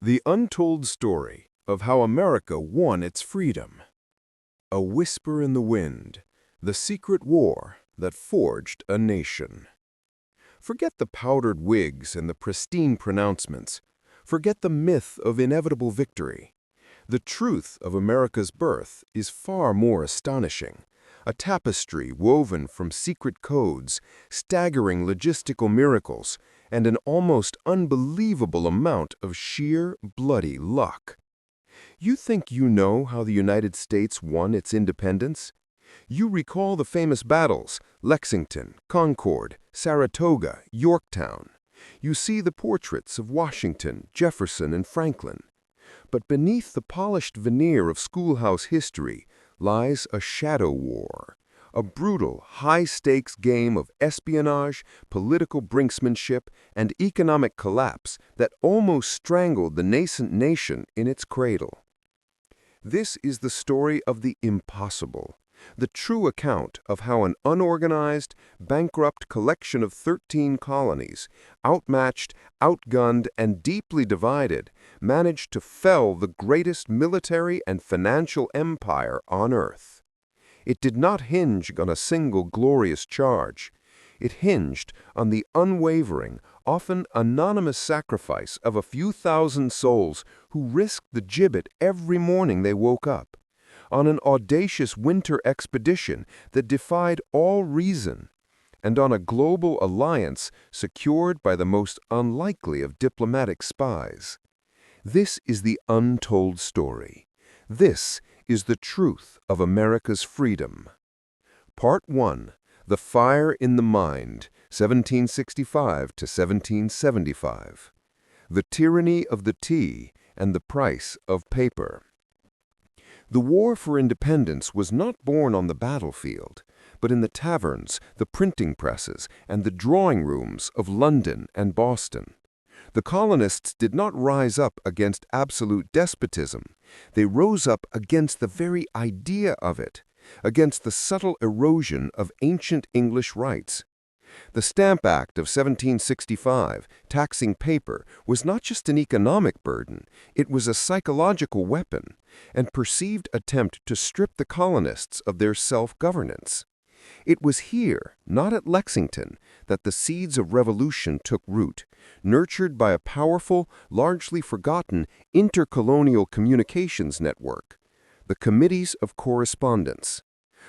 The untold story of how America won its freedom. A whisper in the wind, the secret war that forged a nation. Forget the powdered wigs and the pristine pronouncements. Forget the myth of inevitable victory. The truth of America's birth is far more astonishing. A tapestry woven from secret codes, staggering logistical miracles, and an almost unbelievable amount of sheer, bloody luck. You think you know how the United States won its independence? You recall the famous battles, Lexington, Concord, Saratoga, Yorktown. You see the portraits of Washington, Jefferson, and Franklin. But beneath the polished veneer of schoolhouse history lies a shadow war, a brutal, high-stakes game of espionage, political brinksmanship, and economic collapse that almost strangled the nascent nation in its cradle. This is the story of the impossible, the true account of how an unorganized, bankrupt collection of 13 colonies, outmatched, outgunned, and deeply divided, managed to fell the greatest military and financial empire on earth. It did not hinge on a single glorious charge. It hinged on the unwavering, often anonymous sacrifice of a few thousand souls who risked the gibbet every morning they woke up, on an audacious winter expedition that defied all reason, and on a global alliance secured by the most unlikely of diplomatic spies. This is the untold story. This is the truth of America's freedom. Part 1. The Fire in the Mind, 1765 to 1775. The Tyranny of the Tea and the Price of Paper. The war for independence was not born on the battlefield, but in the taverns, the printing presses, and the drawing rooms of London and Boston. The colonists did not rise up against absolute despotism. They rose up against the very idea of it, against the subtle erosion of ancient English rights. The Stamp Act of 1765, taxing paper, was not just an economic burden, it was a psychological weapon, and perceived attempt to strip the colonists of their self-governance. It was here, not at Lexington, that the seeds of revolution took root, nurtured by a powerful, largely forgotten intercolonial communications network, the Committees of Correspondence.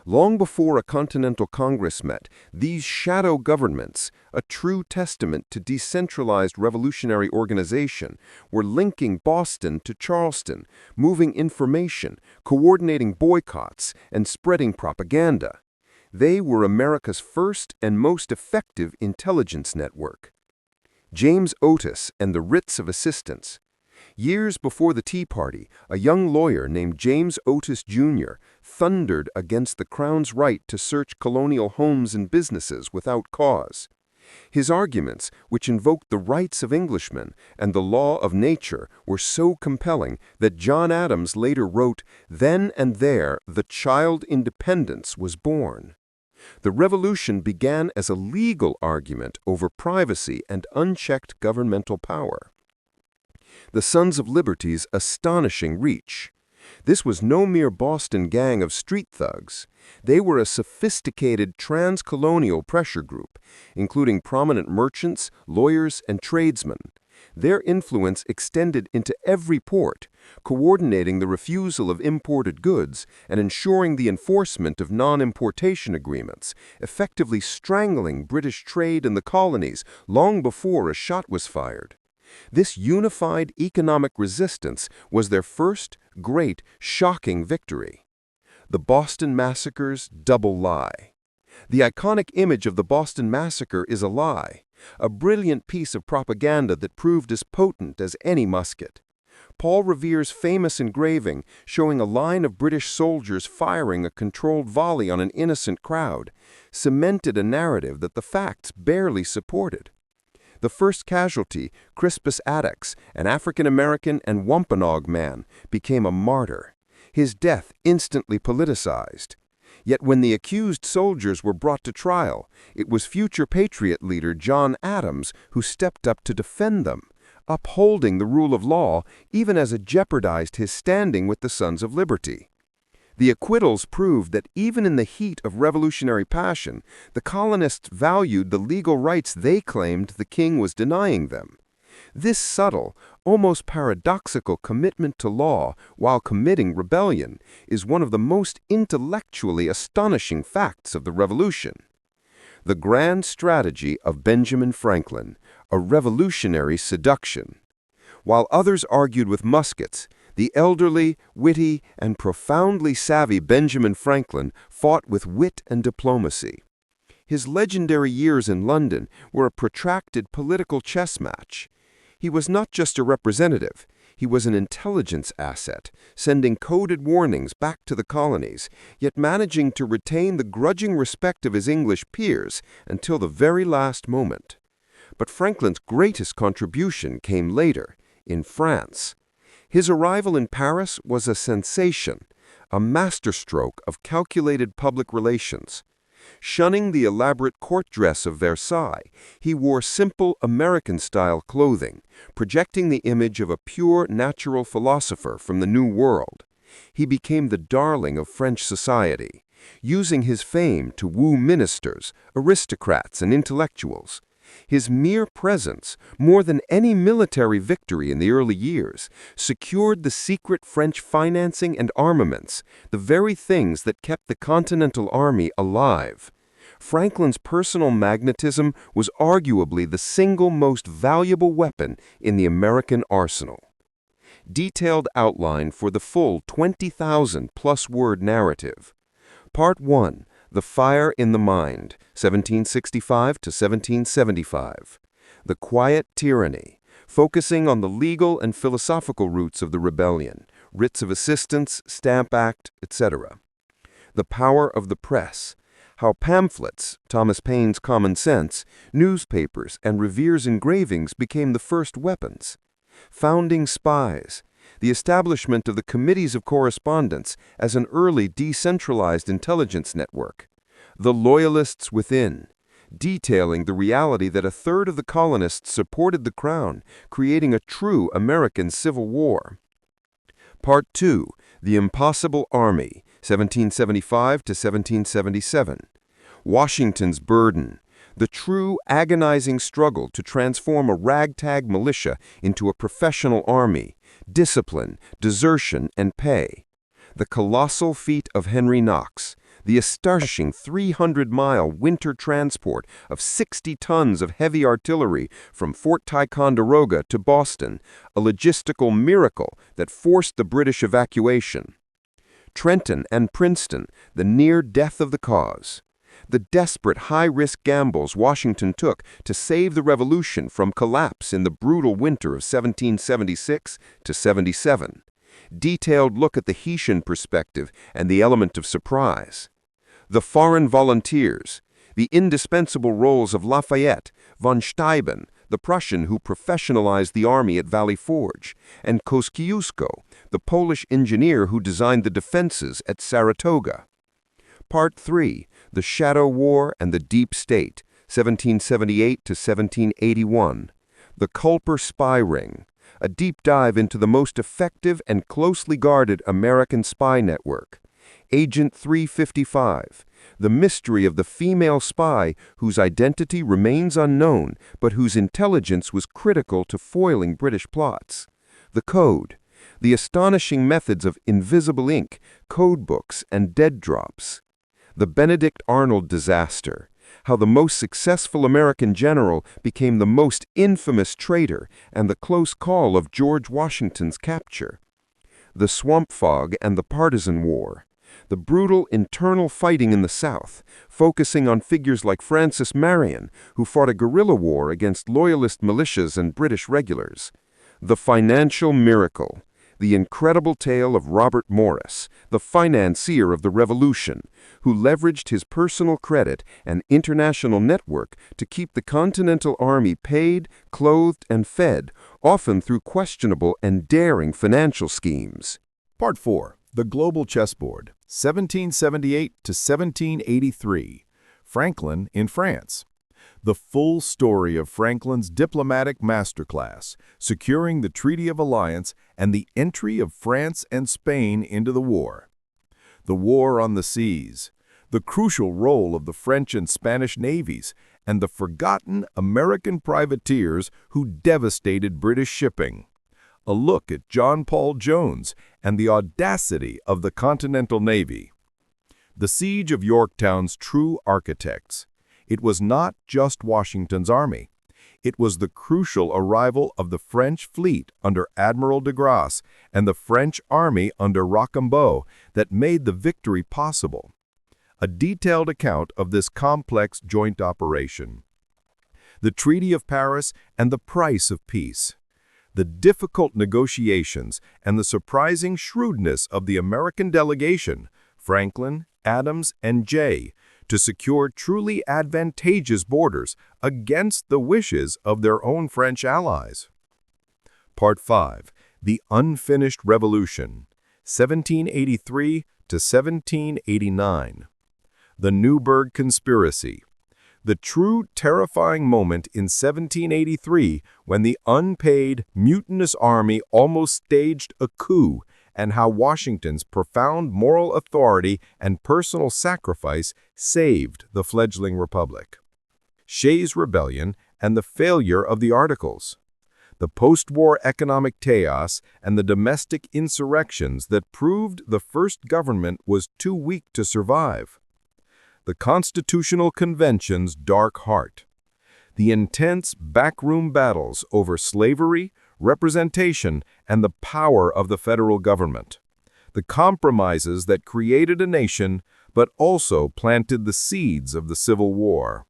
Long before a Continental Congress met, these shadow governments, a true testament to decentralized revolutionary organization, were linking Boston to Charleston, moving information, coordinating boycotts, and spreading propaganda. They were America's first and most effective intelligence network. James Otis and the Writs of Assistance. Years before the Tea Party, a young lawyer named James Otis, Jr. thundered against the Crown's right to search colonial homes and businesses without cause. His arguments, which invoked the rights of Englishmen and the law of nature, were so compelling that John Adams later wrote, "Then and there the child independence was born." The revolution began as a legal argument over privacy and unchecked governmental power. The Sons of Liberty's astonishing reach. This was no mere Boston gang of street thugs. They were a sophisticated trans-colonial pressure group, including prominent merchants, lawyers, and tradesmen. Their influence extended into every port, coordinating the refusal of imported goods and ensuring the enforcement of non-importation agreements, effectively strangling British trade in the colonies long before a shot was fired. This unified economic resistance was their first, great, shocking victory. The Boston Massacre's double lie. The iconic image of the Boston Massacre is a lie, a brilliant piece of propaganda that proved as potent as any musket. Paul Revere's famous engraving, showing a line of British soldiers firing a controlled volley on an innocent crowd, cemented a narrative that the facts barely supported. The first casualty, Crispus Attucks, an African-American and Wampanoag man, became a martyr. His death instantly politicized. Yet when the accused soldiers were brought to trial, it was future Patriot leader John Adams who stepped up to defend them, upholding the rule of law even as it jeopardized his standing with the Sons of Liberty. The acquittals proved that even in the heat of revolutionary passion, the colonists valued the legal rights they claimed the king was denying them. This subtle, almost paradoxical commitment to law while committing rebellion is one of the most intellectually astonishing facts of the Revolution. The grand strategy of Benjamin Franklin, a revolutionary seduction. While others argued with muskets, the elderly, witty, and profoundly savvy Benjamin Franklin fought with wit and diplomacy. His legendary years in London were a protracted political chess match. He was not just a representative, he was an intelligence asset, sending coded warnings back to the colonies, yet managing to retain the grudging respect of his English peers until the very last moment. But Franklin's greatest contribution came later, in France. His arrival in Paris was a sensation, a masterstroke of calculated public relations. Shunning the elaborate court dress of Versailles, he wore simple American-style clothing, projecting the image of a pure natural philosopher from the New World. He became the darling of French society, using his fame to woo ministers, aristocrats, and intellectuals. His mere presence, more than any military victory in the early years, secured the secret French financing and armaments, the very things that kept the Continental Army alive. Franklin's personal magnetism was arguably the single most valuable weapon in the American arsenal. Detailed outline for the full 20,000-plus word narrative. Part 1. The Fire in the Mind, 1765 to 1775. The Quiet Tyranny, focusing on the legal and philosophical roots of the rebellion, writs of assistance, Stamp Act, etc. The Power of the Press, how pamphlets, Thomas Paine's Common Sense, newspapers, and Revere's engravings became the first weapons. Founding Spies, the establishment of the Committees of Correspondence as an early decentralized intelligence network. The Loyalists Within, detailing the reality that a third of the colonists supported the Crown, creating a true American Civil War. Part 2. The Impossible Army, 1775 to 1777. Washington's Burden, the true agonizing struggle to transform a ragtag militia into a professional army, discipline, desertion, and pay. The colossal feat of Henry Knox, the astonishing 300-mile winter transport of 60 tons of heavy artillery from Fort Ticonderoga to Boston, a logistical miracle that forced the British evacuation. Trenton and Princeton, the near death of the cause. The desperate high-risk gambles Washington took to save the Revolution from collapse in the brutal winter of 1776 to 77. Detailed look at the Haitian perspective and the element of surprise. The Foreign Volunteers, the indispensable roles of Lafayette, von Steuben, the Prussian who professionalized the army at Valley Forge, and Kosciuszko, the Polish engineer who designed the defenses at Saratoga. Part 3. The Shadow War and the Deep State, 1778 to 1781. The Culper Spy Ring, a deep dive into the most effective and closely guarded American spy network. Agent 355, the mystery of the female spy whose identity remains unknown but whose intelligence was critical to foiling British plots. The Code, the astonishing methods of invisible ink, code books, and dead drops. The Benedict Arnold disaster, how the most successful American general became the most infamous traitor and the close call of George Washington's capture. The Swamp Fog and the Partisan War, the brutal internal fighting in the South, focusing on figures like Francis Marion, who fought a guerrilla war against Loyalist militias and British regulars. The Financial Miracle, the incredible tale of Robert Morris, the financier of the Revolution, who leveraged his personal credit and international network to keep the Continental Army paid, clothed, and fed, often through questionable and daring financial schemes. Part 4. The Global Chessboard, 1778 to 1783. Franklin in France. The full story of Franklin's diplomatic masterclass, securing the Treaty of Alliance and the entry of France and Spain into the war. The war on the seas, the crucial role of the French and Spanish navies, and the forgotten American privateers who devastated British shipping. A look at John Paul Jones and the audacity of the Continental Navy. The Siege of Yorktown's true architects. It was not just Washington's army. It was the crucial arrival of the French fleet under Admiral de Grasse and the French army under Rochambeau that made the victory possible. A detailed account of this complex joint operation. The Treaty of Paris and the price of peace. The difficult negotiations and the surprising shrewdness of the American delegation, Franklin, Adams, and Jay, to secure truly advantageous borders against the wishes of their own French allies. Part 5. The Unfinished Revolution, 1783 to 1789. The Newburgh Conspiracy. The true terrifying moment in 1783 when the unpaid, mutinous army almost staged a coup, and how Washington's profound moral authority and personal sacrifice saved the fledgling republic. Shays' Rebellion and the failure of the Articles. The post-war economic chaos and the domestic insurrections that proved the first government was too weak to survive. The Constitutional Convention's dark heart. The intense backroom battles over slavery, representation, and the power of the federal government. The compromises that created a nation, but also planted the seeds of the Civil War.